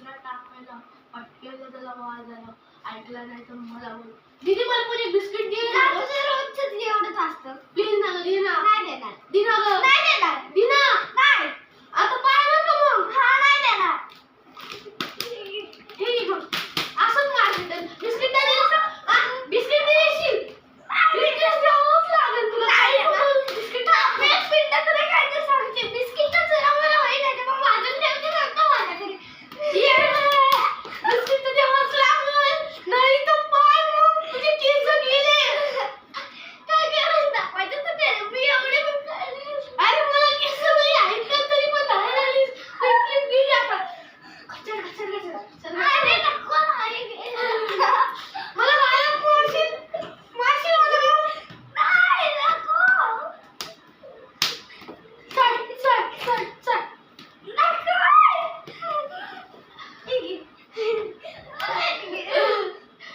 समुद्रात टाकायला पटकेला त्याला वाजायला ऐकला नाही तर मला बोल दीदी मला पण एक बिस्किट दे ना तुझं रोजच एवढंच असतं प्लीज ना दे ना नाही देणार दे ना ग नाही देणार दे ना नाही आता पाहिलं का मग हा नाही देणार ठीक आहे मग असंच मारते तर बिस्किट दे ना बिस्किट दे देशील बिस्किट द्यावंच लागेल तुला बिस्किट बिस्किट तुला काय ते सांगते बिस्किटच जरा मला होईल नाही मग वाजून ठेवते नंतर माझ्याकडे बिस्किट तर द्यावंच लागेल नाही तर पाय मग तुझे केस गेले काय करायचं दाखवायचं तर ते मी एवढे अरे मला केस नाही आहेत का तरी पण धार आलीस क्लिप गेली आता खचर खचर खचर अरे नको मला गायब करशील मारशील मला नाही नको चल चल चल चल नको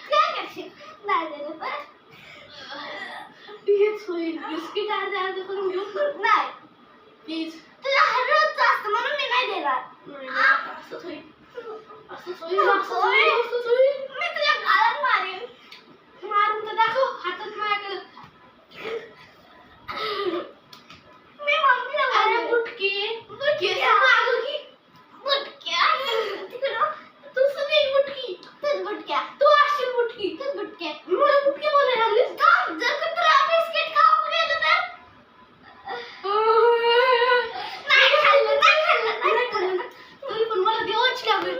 काय करशील नाही देणार बरं हेच होईल बिस्किट अर्धे अर्धे करून घेऊन नाही प्लीज तुला हर रोज असतं म्हणून मी नाही देणार असंच होईल असंच होईल असंच होईल मी तुझ्या गालात मारेन मारून तर दाखव हातात माझ्याकडे मी मम्मीला अरे बुटके बुटके मागू की बुटक्या तिकडं तू सगळी बुटकी तूच बुटक्या तू अशी बुटकी तूच बुटक्या मला बुटके बोलायला लागलीस का जर का तुला बिस्किट खाऊ गेलं तर नाही खाल्लं तरी पण मला देवाच लागेल